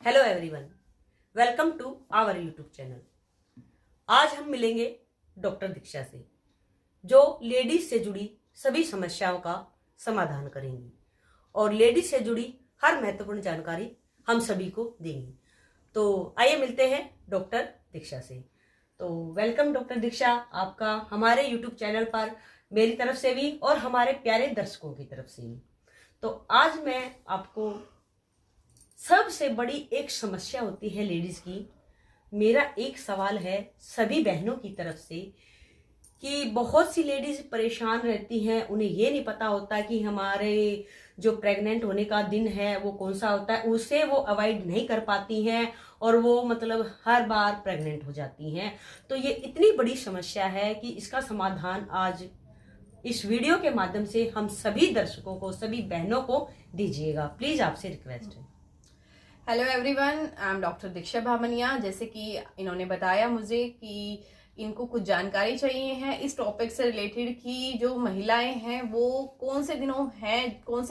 Hello everyone, welcome to our YouTube channel. आज हम मिलेंगे डॉक्टर दीक्षा से, जो लेडीज से जुड़ी सभी समस्याओं का समाधान करेंगी और लेडीज से जुड़ी हर महत्वपूर्ण जानकारी हम सभी को देंगी। तो आइए मिलते हैं डॉक्टर दीक्षा से। तो वेलकम डॉक्टर दीक्षा, आपका हमारे यूट्यूब चैनल पर मेरी तरफ से भी और हमारे प्यारे दर्शकों की तरफ से भी। तो आज मैं आपको सबसे बड़ी एक समस्या होती है लेडीज की, मेरा एक सवाल है सभी बहनों की तरफ से कि बहुत सी लेडीज परेशान रहती हैं, उन्हें ये नहीं पता होता कि हमारे जो प्रेग्नेंट होने का दिन है वो कौन सा होता है, उसे वो अवॉइड नहीं कर पाती हैं और वो मतलब हर बार प्रेग्नेंट हो जाती हैं। तो ये इतनी बड़ी समस्या है कि इसका समाधान आज इस वीडियो के माध्यम से हम सभी दर्शकों को, सभी बहनों को दीजिएगा। प्लीज आपसे रिक्वेस्ट है। Hello everyone, I am doctor Diksha Bhamnia. जैसे कि इन्होंने बताया मुझे कि इनको कुछ जानकारी चाहिए है इस टॉपिक से रिलेटेड कि जो महिलाएं हैं वो कौन से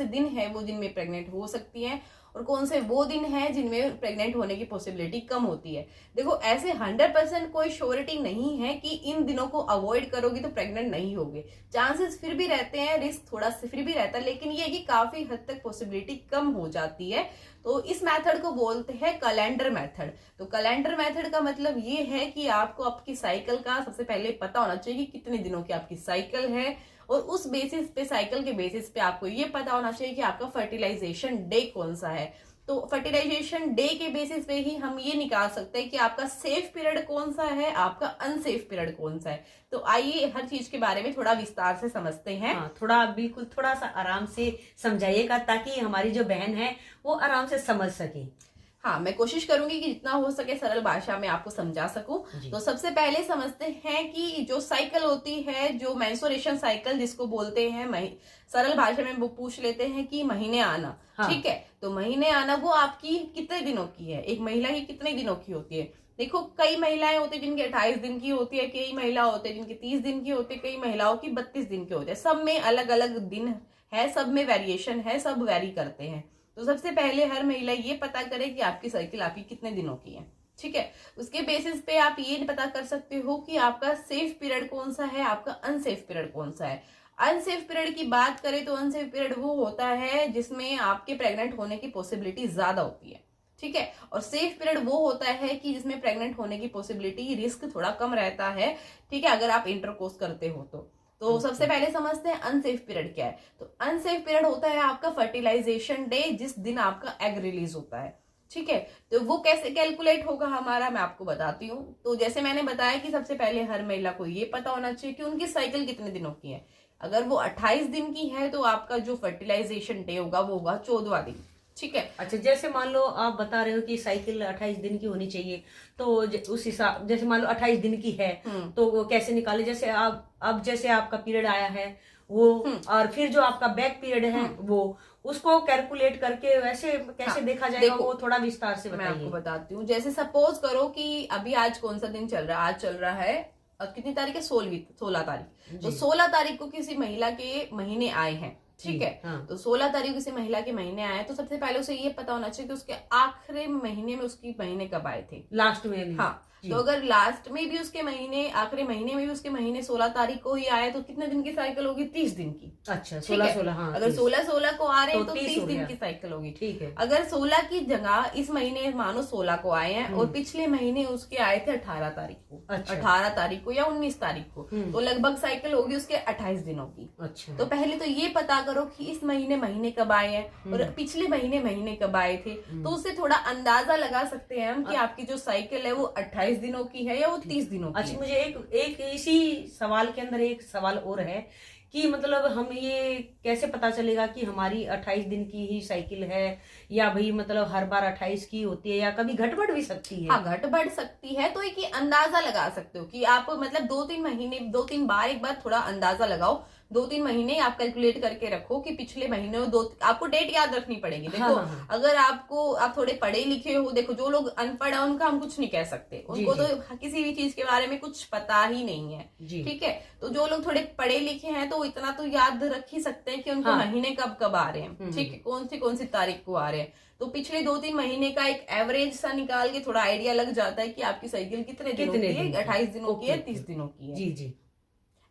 दिन है वो जिनमें प्रेग्नेंट हो सकती हैं और कौन से वो दिन है जिनमें प्रेग्नेंट होने की पॉसिबिलिटी कम होती है। देखो, ऐसे 100% कोई श्योरिटी नहीं है कि इन दिनों को अवॉइड करोगी तो प्रेग्नेंट नहीं होगे। चांसेस फिर भी रहते हैं, रिस्क थोड़ा सा फिर भी रहता है, लेकिन ये कि काफी हद तक पॉसिबिलिटी कम हो जाती है। तो इस मेथड को बोलते हैं कैलेंडर मेथड। तो कैलेंडर मेथड का मतलब ये है कि आपको आपकी साइकिल का सबसे पहले पता होना चाहिए कि कितने दिनों की आपकी साइकिल है, और उस बेसिस पे, साइकिल के बेसिस पे आपको ये पता होना चाहिए कि आपका फर्टिलाइजेशन डे कौन सा है। तो फर्टिलाइजेशन डे के बेसिस पे ही हम ये निकाल सकते हैं कि आपका सेफ पीरियड कौन सा है, आपका अनसेफ पीरियड कौन सा है। तो आइए हर चीज के बारे में थोड़ा विस्तार से समझते हैं। हाँ, थोड़ा सा आराम से समझाइएगा ताकि हमारी जो बहन है वो आराम से समझ सके। हाँ, मैं कोशिश करूंगी कि जितना हो सके सरल भाषा में आपको समझा सकूं। तो सबसे पहले समझते हैं कि जो साइकिल होती है, जो मेंस्ट्रुएशन साइकिल जिसको बोलते हैं, सरल भाषा में वो पूछ लेते हैं कि महीने आना। हाँ। ठीक है, तो महीने आना वो आपकी कितने दिनों की है, एक महिला की कितने दिनों की होती है। देखो, कई महिलाएं होती है जिनकी 28 दिन की होती है, कई महिला होते हैं जिनकी 30 दिन की होती है, कई महिलाओं की 32 दिन की होती है। सब में अलग अलग दिन है, सब में वेरिएशन है, सब वेरी करते हैं। तो सबसे पहले हर महिला ये पता करे कि आपकी साइकिल आपकी कितने दिनों की है। ठीक है, उसके बेसिस पे आप ये पता कर सकते हो कि आपका सेफ पीरियड कौन सा है, आपका अनसेफ पीरियड कौन सा है। अनसेफ पीरियड की बात करें तो अनसेफ पीरियड वो होता है जिसमें आपके प्रेग्नेंट होने की पॉसिबिलिटी ज्यादा होती है। ठीक है, और सेफ पीरियड वो होता है कि जिसमें प्रेग्नेंट होने की पॉसिबिलिटी, रिस्क थोड़ा कम रहता है। ठीक है, अगर आप इंटरकोर्स करते हो तो सबसे पहले समझते हैं अनसेफ पीरियड क्या है। तो अनसेफ पीरियड होता है आपका फर्टिलाइजेशन डे, जिस दिन आपका एग रिलीज होता है। ठीक है, तो वो कैसे कैलकुलेट होगा हमारा, मैं आपको बताती हूँ। तो जैसे मैंने बताया कि सबसे पहले हर महिला को ये पता होना चाहिए कि उनकी साइकिल कितने दिनों की है। अगर वो 28 दिन की है तो आपका जो फर्टिलाइजेशन डे होगा वो होगा 14वां दिन। ठीक है, अच्छा, जैसे मान लो आप बता रहे हो कि साइकिल 28 दिन की होनी चाहिए, तो उस हिसाब, जैसे मान लो 28 दिन की है तो वो कैसे निकाले? जैसे अब जैसे आपका पीरियड आया है वो, और फिर जो आपका बैक पीरियड है वो, उसको कैलकुलेट करके वैसे कैसे देखा जाएगा, वो थोड़ा विस्तार से बताइए। मैं आपको बताती हूँ। जैसे सपोज करो कि अभी आज कौन सा दिन चल रहा है, आज चल रहा है कितनी तारीख है, 16 तारीख। तो 16 तारीख को किसी महिला के महीने आए हैं। ठीक है, हाँ। तो 16 तारीख किसी महिला के महीने आए, तो सबसे पहले उसे ये पता होना चाहिए कि उसके आखिरी महीने में उसकी महीने कब आए थे, लास्ट में भी। हाँ, तो अगर लास्ट में भी उसके महीने, आखिरी महीने में भी उसके महीने 16 तारीख को ही आए तो कितने दिन की साइकिल होगी? 30 दिन की। अच्छा, 16 हाँ, अगर 16 को आ रहे हैं तो 30 दिन की साइकिल होगी। ठीक है, अगर 16 की जगह इस महीने मानो 16 को आए हैं और पिछले महीने उसके आए थे 18 तारीख को। अच्छा। 18 तारीख को या 19 तारीख को, तो लगभग साइकिल होगी उसके 28 दिनों की। अच्छा। तो पहले तो ये पता करो कि इस महीने कब आए हैं और पिछले महीने कब आए थे। तो उससे थोड़ा अंदाजा लगा सकते हैं हम कि आपकी जो साइकिल है वो 28 दिनों की है या वो 30 दिनों की। अच्छा, मुझे एक इसी सवाल के अंदर एक सवाल और है कि मतलब हम ये कैसे पता चलेगा कि हमारी 28 दिन की ही साइकिल है, या भाई मतलब हर बार 28 की होती है, या कभी घट बढ़ भी सकती है? हाँ, घट बढ़ सकती है। तो एक अंदाजा लगा सकते हो कि आप मतलब 2-3 महीने, 2-3 बार, एक बार थोड़ा अंदाजा लगाओ। 2-3 महीने आप कैलकुलेट करके रखो कि पिछले महीने आपको डेट याद रखनी पड़ेगी। देखो, हाँ। अगर आप थोड़े पढ़े लिखे हो, देखो जो लोग अनपढ़ है उनका हम कुछ नहीं कह सकते, उनको तो किसी भी चीज के बारे में कुछ पता ही नहीं है। ठीक है, तो जो लोग थोड़े पढ़े लिखे हैं तो इतना तो याद रख ही सकते हैं कि उनको महीने कब आ रहे हैं। ठीक है, कौन सी तारीख को आ रहे हैं। तो पिछले 2-3 महीने का एक एवरेज सा निकाल के थोड़ा आइडिया लग जाता है कि आपकी साइकिल कितने दिनों की है, 28 दिनों की है, 30 दिनों की है। जी जी।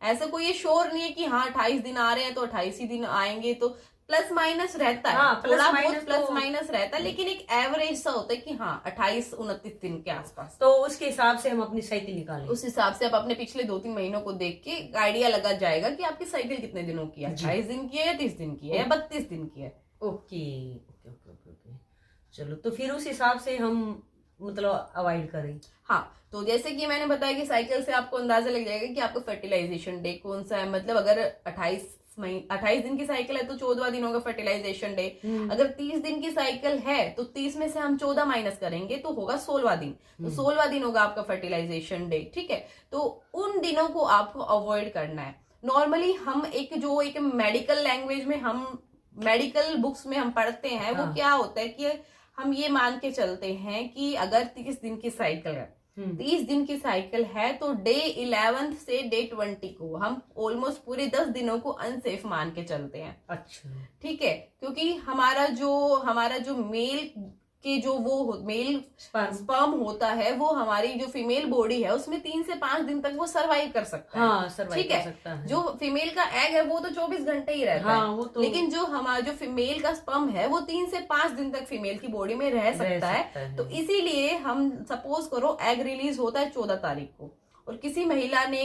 ऐसा कोई ये श्योर नहीं है कि हाँ 28 दिन आ रहे हैं तो 28 ही दिन आएंगे, तो प्लस माइनस रहता है। हाँ, थोड़ा बहुत तो प्लस माइनस रहता है, लेकिन एक एवरेज सा होता है कि हाँ 28-29 दिन के आसपास। तो उसके हिसाब से हम अपनी साइकिल निकालें। उस हिसाब से आप अपने पिछले 2-3 महीनों को देख के आइडिया लगा जाएगा कि आपकी साइकिल कितने दिनों की है, 28 दिन की है या 30 दिन की है या 32 दिन की है। Okay okay okay okay okay, चलो तो फिर उस हिसाब से हम मतलब अवॉइड करें। हाँ, तो जैसे कि मैंने बताया कि साइकिल से आपको अंदाजा लग जाएगा कि आपका फर्टिलाइजेशन डे कौन सा है। मतलब अगर 28 दिन की साइकिल है तो 14वां दिन होगा फर्टिलाइजेशन डे। अगर 30 दिन की साइकिल है तो 30 में से हम 14 माइनस करेंगे तो होगा 16वां दिन। तो 16वां दिन होगा आपका फर्टिलाइजेशन डे, ठीक है। तो उन दिनों को आपको अवॉइड करना है। नॉर्मली हम एक मेडिकल लैंग्वेज में, हम मेडिकल बुक्स में हम पढ़ते हैं, वो क्या होता है कि हम ये मान के चलते हैं कि अगर 30 दिन की साइकिल है, 30 दिन की साइकिल है तो डे 11 से डे 20 को हम ऑलमोस्ट पूरे 10 दिनों को अनसेफ मान के चलते हैं। अच्छा, ठीक है, क्योंकि हमारा जो मेल के जो वो मेल स्पर्म होता है, वो हमारी जो फीमेल बॉडी है उसमें 3 से 5 दिन तक वो सरवाइव कर सकता है। हाँ, सरवाइव ठीक कर है, सकता है। जो फीमेल का एग है वो तो 24 घंटे ही रहता हाँ, है, वो तो... लेकिन जो हमारा जो फीमेल का स्पर्म है वो 3 से 5 दिन तक फीमेल की बॉडी में रह सकता है। तो इसीलिए हम सपोज करो एग रिलीज होता है 14 तारीख को और किसी महिला ने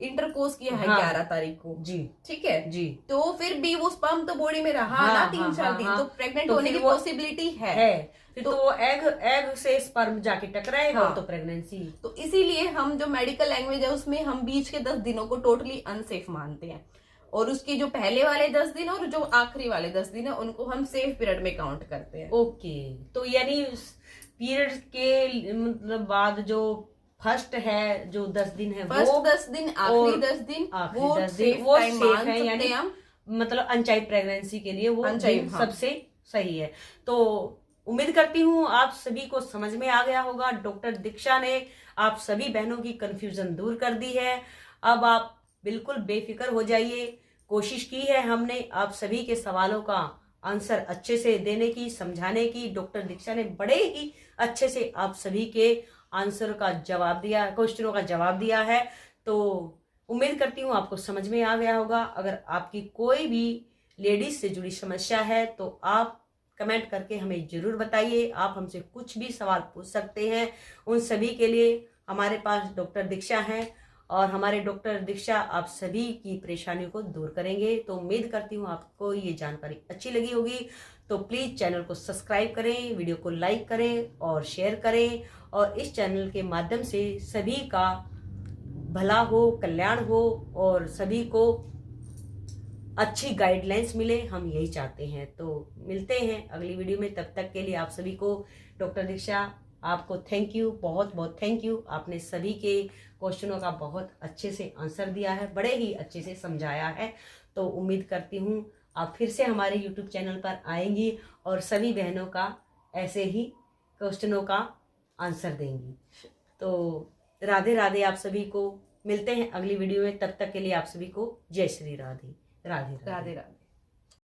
इंटरकोर्स किया है 11 तारीख को जी, ठीक है जी, तो फिर भी वो स्पर्म तो बॉडी में रहा ना 3-4 दिन, तो प्रेग्नेंट होने की पॉसिबिलिटी है। तो एग से स्पर्म जाके टकराएगा तो प्रेगनेंसी। तो इसीलिए हम जो मेडिकल लैंग्वेज है उसमें हम बीच के 10 दिनों को टोटली अनसेफ मानते हैं, और उसके जो पहले वाले 10 दिन और जो आखिरी वाले 10 दिन है उनको हम सेफ पीरियड में काउंट करते हैं। ओके, तो यानी पीरियड के मतलब बाद जो फर्स्ट है, जो 10 दिन है, फर्स्ट 10 दिन, आखिरी 10 दिन, वो सेफ है, यानी हम मतलब अनचाइल्ड प्रेगनेंसी के लिए वो सबसे सही है। तो उम्मीद करती हूँ आप सभी को समझ में आ गया होगा। डॉक्टर दीक्षा ने आप सभी बहनों की कंफ्यूजन दूर कर दी है। अब आप बिल्कुल बेफिक्र हो जाइए। कोशिश की है हमने आप सभी के सवालों का आंसर अच्छे से देने की, समझाने की। डॉक्टर दीक्षा ने बड़े ही अच्छे से आप सभी के आंसर का जवाब दिया, क्वेश्चनों का जवाब दिया है। तो उम्मीद करती हूँ आपको समझ में आ गया होगा। अगर आपकी कोई भी लेडीज से जुड़ी समस्या है तो आप कमेंट करके हमें जरूर बताइए। आप हमसे कुछ भी सवाल पूछ सकते हैं। उन सभी के लिए हमारे पास डॉक्टर दीक्षा हैं और हमारे डॉक्टर दीक्षा आप सभी की परेशानियों को दूर करेंगे। तो उम्मीद करती हूँ आपको ये जानकारी अच्छी लगी होगी। तो प्लीज़ चैनल को सब्सक्राइब करें, वीडियो को लाइक करें और शेयर करें, और इस चैनल के माध्यम से सभी का भला हो, कल्याण हो और सभी को अच्छी गाइडलाइंस मिले, हम यही चाहते हैं। तो मिलते हैं अगली वीडियो में, तब तक के लिए आप सभी को डॉक्टर दीक्षा आपको थैंक यू, बहुत बहुत थैंक यू। आपने सभी के क्वेश्चनों का बहुत अच्छे से आंसर दिया है, बड़े ही अच्छे से समझाया है। तो उम्मीद करती हूँ आप फिर से हमारे YouTube चैनल पर आएंगी और सभी बहनों का ऐसे ही क्वेश्चनों का आंसर देंगी। तो राधे राधे आप सभी को। मिलते हैं अगली वीडियो में, तब तक के लिए आप सभी को जय श्री राधे राधे राधे राधे।